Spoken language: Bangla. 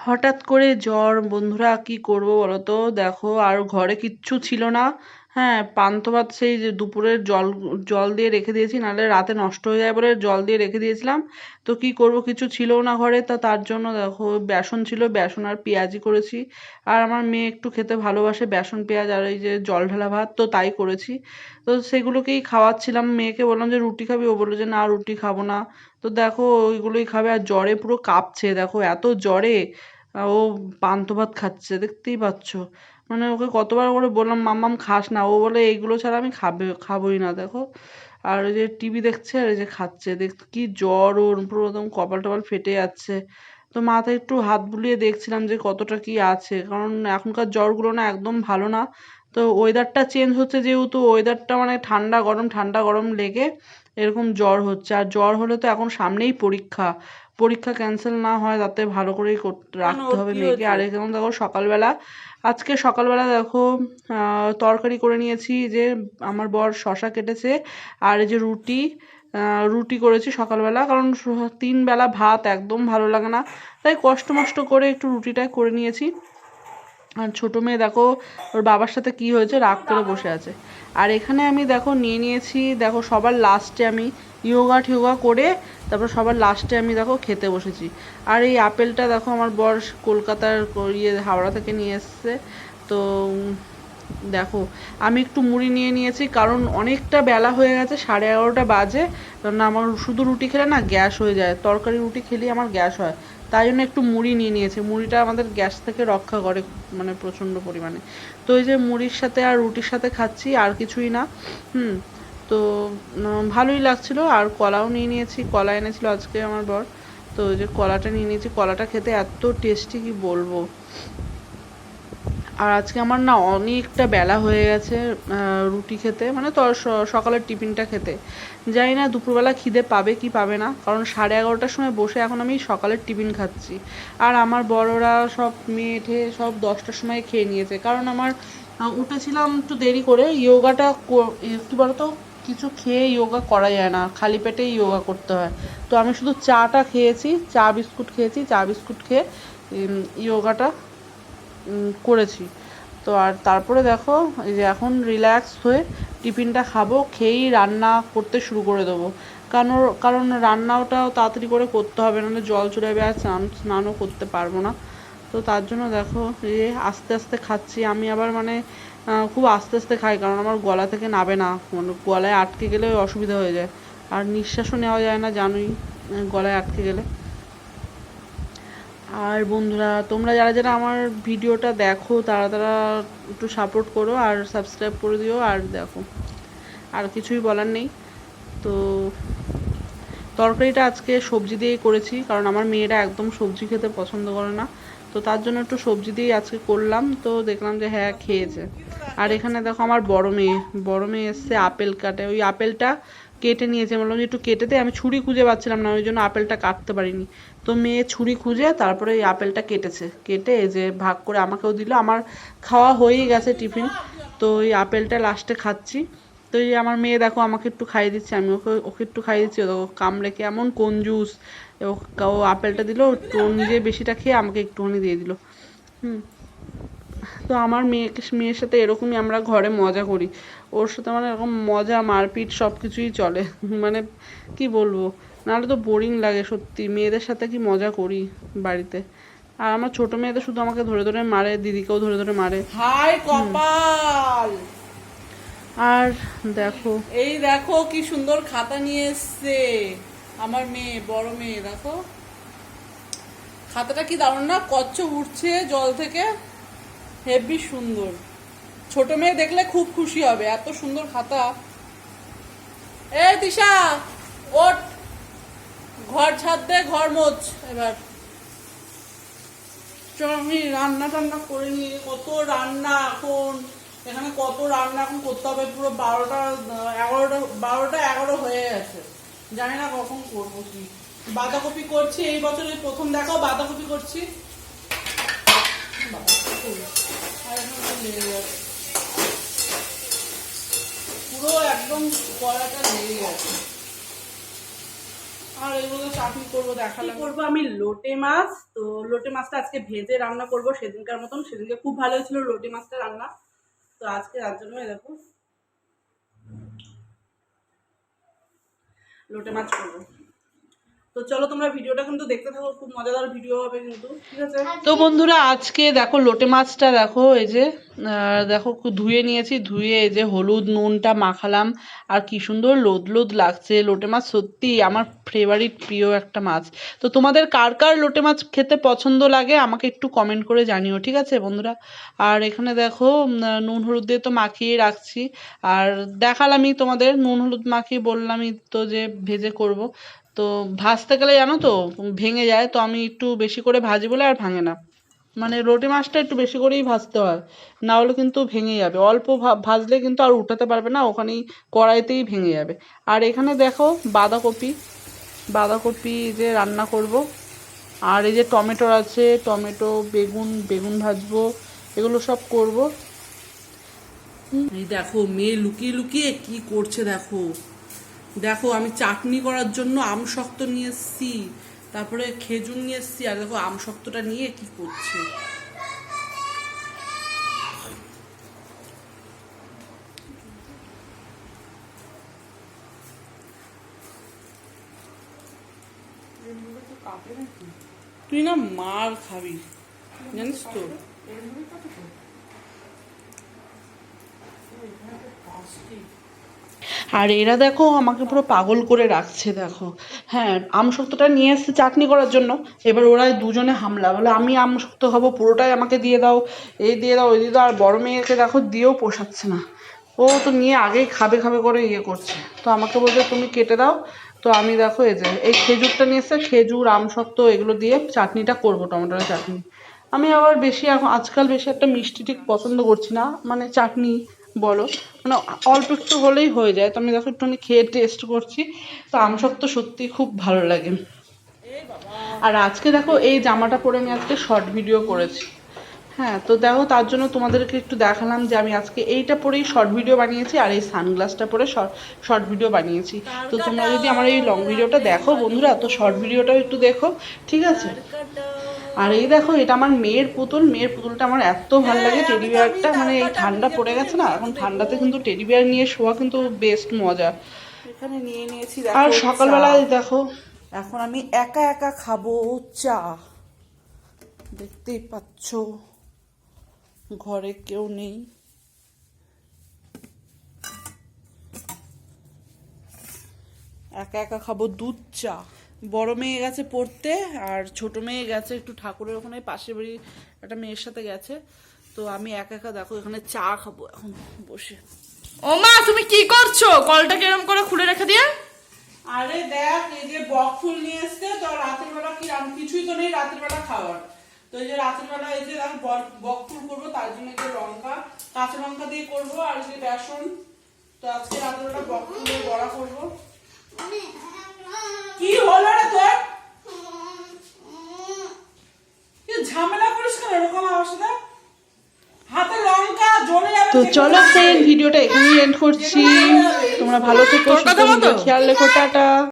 হঠাৎ করে জ্বর বন্ধুরা কি করব বলো তো দেখো আর ঘরে কিচ্ছু ছিল না। হ্যাঁ, পান্তা ভাত সেই যে দুপুরের জল জল দিয়ে রেখে দিয়েছি, নাহলে রাতে নষ্ট হয়ে যায় বলে জল দিয়ে রেখে দিয়েছিলাম। তো কি করব, কিছু ছিল না ঘরে, তা তার জন্য দেখো বেসন ছিল, বেসন আর পেঁয়াজি করেছি। আর আমার মেয়ে একটু খেতে ভালোবাসে বেসন পেঁয়াজ আর এই যে জল ঢালা ভাত, তো তাই করেছি। তো সেগুলোকেই খাওয়াচ্ছিলাম, মেয়েকে বললাম যে রুটি খাবি, ও বললো যে না রুটি খাবো না। তো দেখো ওইগুলোই খাবে, আর জ্বরে পুরো কাঁপছে, দেখো এত জ্বরে ও পান্তা ভাত খাচ্ছে, দেখতেই পাচ্ছ। মানে ওকে কতবার করে বললাম মাম্মাম খাস না, ও বলে এইগুলো ছাড়া আমি খাবোই না, দেখো। আর ওই যে টিভি দেখছে আর এই যে খাচ্ছে, দেখ কি জ্বর ওর, পুরো একদম কপাল টপাল ফেটে যাচ্ছে। তো মাথায় একটু হাত বুলিয়ে দেখছিলাম যে কতটা কি আছে, কারণ এখনকার জ্বরগুলো না একদম ভালো না। তো ওয়েদারটা চেঞ্জ হচ্ছে, যেহেতু ওয়েদারটা মানে ঠান্ডা গরম লেগে এরকম জ্বর হচ্ছে। আর জ্বর হলে তো এখন সামনেই পরীক্ষা, পরীক্ষা ক্যান্সেল না হয় তাতে ভালো করেই রাখতে হবে মেয়েকে। আর এখন দেখো সকালবেলা, আজকে সকালবেলা দেখো তরকারি করে নিয়েছি, যে আমার বর শশা কেটেছে, আর এই যে রুটি, রুটি করেছি সকালবেলা, কারণ 3 বেলা ভাত একদম ভালো লাগে না, তাই কষ্ট মষ্ট করে একটু রুটিটা করে নিয়েছি। আর ছোটো মেয়ে দেখো ওর বাবার সাথে কি হয়েছে, রাগ করে বসে আছে। আর এখানে আমি দেখো নিয়ে নিয়েছি, দেখো সবার লাস্টে আমি ইয়োগা টিয়োগা করে তারপর সবার লাস্টে আমি দেখো খেতে বসেছি। আর এই আপেলটা দেখো আমার বর কলকাতার হাওড়া থেকে নিয়ে এসছে। তো দেখো আমি একটু মুড়ি নিয়ে নিয়েছি, কারণ অনেকটা বেলা হয়ে গেছে, 11:30 বাজে। কারণ আমার শুধু রুটি খেলে না গ্যাস হয়ে যায়, তরকারি রুটি খেলেই আমার গ্যাস হয়, তাই জন্য একটু মুড়ি নিয়ে নিয়েছি। মুড়িটা আমাদের গ্যাস থেকে রক্ষা করে মানে প্রচণ্ড পরিমাণে। তো এই যে মুড়ির সাথে আর রুটির সাথে খাচ্ছি, আর কিছুই না। তো ভালোই লাগছিল। আর কলাও নিয়ে নিয়েছি, কলা এনেছিল আজকে আমার বর। তো ওই যে কলাটা নিয়ে নিয়েছি, কলাটা খেতে এত টেস্টি কি বলবো। আর আজকে আমার না অনেকটা বেলা হয়ে গেছে রুটি খেতে, মানে তো সকালের টিফিনটা খেতে। জানি না দুপুরবেলা খিদে পাবে কি পাবে না, কারণ 11:30টার সময় বসে এখন আমি সকালের টিফিন খাচ্ছি। আর আমার বড়রা সব মেয়ে ঠেয়ে সব 10টার সময় খেয়ে নিয়েছে, কারণ আমার উঠেছিলাম একটু দেরি করে। ইয়োগাটা কী বলতো, কিছু খেয়ে ইয়োগা করা যায় না, খালি পেটেই ইয়োগা করতে হয়। তো আমি শুধু চাটা খেয়েছি, চা বিস্কুট খেয়েছি, চা বিস্কুট খেয়ে ইয়োগাটা করেছি। তো আর তারপরে দেখো এই যে এখন রিল্যাক্স হয়ে টিফিনটা খাবো, খেয়েই রান্না করতে শুরু করে দেবো। কারণ রান্নাটাও তাড়াতাড়ি করে করতে হবে, নাহলে জল চলে যাবে, আর স্নানও করতে পারবো না। তো তার জন্য দেখো এই যে আস্তে আস্তে খাচ্ছি। আমি আবার মানে খুব আস্তে আস্তে খাই, কারণ আমার গলা থেকে নাবে না, মানে গলায় আটকে গেলে অসুবিধা হয়ে যায়। আর নিঃশ্বাসও নেওয়া যায় না জানোই, গলায় আটকে গেলে। আর বন্ধুরা তোমরা যারা যারা আমার ভিডিওটা দেখো তারা তারা একটু সাপোর্ট করো আর সাবস্ক্রাইব করে দিও। আর দেখো আর কিছুই বলার নেই। তো তরকারিটা আজকে সবজি দিয়েই করেছি, কারণ আমার মেয়েরা একদম সবজি খেতে পছন্দ করে না। তো তার জন্য একটু সবজি দিয়েই আজকে করলাম, তো দেখলাম যে হ্যাঁ খেয়েছে। আর এখানে দেখো আমার বড় মেয়ে এসছে আপেল কাটে, ওই আপেলটা কেটে নিয়েছে, বললাম যে একটু কেটে দে, আমি ছুরি খুঁজে পাচ্ছিলাম না, ওই জন্য আপেলটা কাটতে পারিনি। তো মেয়ে ছুরি খুঁজে তারপরে এই আপেলটা কেটেছে, কেটে এই যে ভাগ করে আমাকেও দিল। আমার খাওয়া হয়েই গেছে টিফিন, তো এই আপেলটা লাস্টে খাচ্ছি। তো এই আমার মেয়ে দেখো আমাকে একটু খাইয়ে দিচ্ছে, আমি ওকে ওকে একটু খাইয়ে দিচ্ছি। দেখো কামড়ে কেমন কঞ্জুস, ও আপেলটা দিল, ও নিজে বেশিটা খেয়ে আমাকে একটুখানি দিয়ে দিল। তো আমার মেয়ের সাথে এরকমই আমরা ঘরে মজা করি, ওর সাথে মানে এরকম মজা মারপিট সব কিছুই চলে। মানে কি বলবো, নাহলে তো বোরিং লাগে সত্যি, মেয়েদের সাথে কি মজা করি বাড়িতে। আর আমার ছোট মেয়েদের শুধু আমাকে ধরে ধরে মারে, দিদিকেও ধরে ধরে মারে। হাই কপাল। আর দেখো এই দেখো কি সুন্দর খাতা নিয়ে এসছে আমার মেয়ে, বড় মেয়ে। দেখো খাতাটা কি দারুণ না, কচ্ছপ উঠছে জল থেকে, হেভি সুন্দর। ছোট মেয়ে দেখলে খুব খুশি হবে, এত সুন্দর খাতা। এই দিশা ওঠ, ঘর ছাদ দে, ঘর মোছ এবার। চল আমি রান্না টান্না করে নিয়ে, কত রান্না এখন এখানে, কত রান্না এখন করতে হবে। পুরো 12টা 11 হয়ে গেছে, জানি না কখন করবো কি। বাঁধাকপি করছি, এই বছরের প্রথম দেখাও বাঁধাকপি করছি। আর এখন লেগে যাচ্ছে পুরো একদম কড়াটা লেগে গেছে। আর আর এগুলো চাটনি করবো দেখালাম। করবো আমি লোটে মাছ, তো লোটে মাছটা আজকে ভেজে রান্না করব সেদিনকার মতন। সেদিনকে খুব ভালো হয়েছিল লোটে মাছটা রান্না, তো আজকে তার জন্য দেখো লোটে মাছ করবো। তো চলো তোমরা ভিডিওটা কিন্তু দেখতে থাকো, খুব মজাদার ভিডিও হবে কিন্তু, ঠিক আছে? তো বন্ধুরা আজকে দেখো লোটে মাছটা দেখো এই যে দেখো ধুয়ে নিয়েছি, ধুয়ে এই যে হলুদ নুনটা মাখালাম, আর কি সুন্দর লোদ লোদ লাগছে। লোটে মাছ সত্যি আমার ফেভারিট প্রিয় একটা মাছ। তো তোমাদের কার কার লোটে মাছ খেতে পছন্দ লাগে আমাকে একটু কমেন্ট করে জানিও, ঠিক আছে বন্ধুরা? আর এখানে দেখো নুন হলুদ দিয়ে তো মাখিয়ে রাখছি, আর দেখালামই তোমাদের নুন হলুদ মাখিয়ে, বললামই তো যে ভেজে করব। তো ভাজতে গেলে জানো তো ভেঙে যায়, তো আমি একটু বেশি করে ভাজি বলে আর ভাঙে না। মানে লোটে মাছটা একটু বেশি করেই ভাজতে হয়, না হলে কিন্তু ভেঙে যাবে। অল্প ভাজলে কিন্তু আর উঠাতে পারবে না, ওখানেই কড়াইতেই ভেঙে যাবে। আর এখানে দেখো বাঁধাকপি, বাঁধাকপি যে রান্না করব। আর এই যে টমেটো আছে, টমেটো বেগুন, বেগুন ভাজবো, এগুলো সব করব। এই দেখো মেয়ে লুকিয়ে লুকিয়ে কি করছে দেখো। দেখো আমি চাটনি করার জন্য আম শক্ত নিয়ে এসছি, তারপরে খেজুর নিয়ে এসছি, আর দেখো আম শক্তটা নিয়ে কি করছে। তুই না মার খাবি জানিস তো। আর এরা দেখো আমাকে পুরো পাগল করে রাখছে দেখো। হ্যাঁ, আমসত্ত্বটা নিয়ে এসেছে চাটনি করার জন্য, এবার ওরা দুজনে হামলা, বলে আমি আমসত্ত্ব খাবো, পুরোটাই আমাকে দিয়ে দাও, এই দিয়ে দাও ওই দিয়ে দাও। আর বড় মেয়েকে দেখো দিয়েও পোষাচ্ছে না, ও তো নিয়ে আগেই খাবে খাবে করে ইয়ে করছে। তো আমাকে বলছে তুমি কেটে দাও। তো আমি দেখো এই যে এই খেজুরটা নিয়ে এসেছে, খেজুর আমসত্ত্ব এগুলো দিয়ে চাটনিটা করবো, টমেটোর চাটনি। আমি আবার বেশি এখন আজকাল বেশি একটা মিষ্টি ঠিক পছন্দ করছি না, মানে চাটনি বলো, মানে অল্প একটু হলেই হয়ে যায়। তো আমি দেখো একটুখানি খেয়ে টেস্ট করছি, তো আমসত্ত্ব সত্যি খুব ভালো লাগে। আর আজকে দেখো এই জামাটা পরে আমি আজকে শর্ট ভিডিও করেছি। হ্যাঁ, তো দেখো তার জন্য তোমাদেরকে একটু দেখালাম যে আমি আজকে এইটা পরেই শর্ট ভিডিও বানিয়েছি, আর এই সানগ্লাসটা পরে শর্ট ভিডিও বানিয়েছি। তো তোমরা যদি আমার এই লং ভিডিওটা দেখো বন্ধুরা, তো শর্ট ভিডিওটাও একটু দেখো, ঠিক আছে? আর এই দেখো এটা আমার মেয়ের পুতুল, মেয়ের পুতুলটা আমার এত ভালো লাগে, টেডি বিয়ারটা। মানে এই ঠান্ডা পড়ে গেছে না, এখন ঠান্ডাতে কিন্তু টেডি বিয়ার নিয়ে শোয়া কিন্তু বেস্ট মজা। এখানে নিয়ে নিয়েছি আর সকালবেলায় দেখো এখন আমি একা একা খাবো চা, দেখতেই পাচ্ছ ঘরে কেউ নেই। একা একা খাবো দুধ চা। বড় মেয়ে গেছে পড়তে, আর ছোট মেয়ে গেছে একটু ঠাকুরের ওখানে, পাশের বাড়ি একটা মেয়ের সাথে গেছে। তো আমি একা একা দেখো এখানে চা খাবো এখন বসে। ও মা তুমি কি করছো? কলটা কেরম করে খুলে রেখে দিয়ে। আরে দেখ এই যে বক ফুল নিয়ে এসছে, তো রাতের বেলা কি কিছুই তো নেই রাতের বেলা খাওয়ার। তো এই যে রাতের বেলা এই যে বক ফুল করবো, তার জন্য এই যে লঙ্কা, কাঁচা লঙ্কা দিয়ে করবো, আর এই যে বেসন। তো আজকে রাতের বেলা বক ফুলের বড়া করবো। কি হলো রে তোর? ঝামেলা করিস কেন এরকম আমার সাথে? হাতে লঙ্কা জ্বলে যাবে। তো চলো ফ্রেন্ড, ভিডিওটা এখানেই এন্ড করছি। তোমরা ভালো থেকো, সুস্থ থেকো, খেয়াল রেখো, টাটা।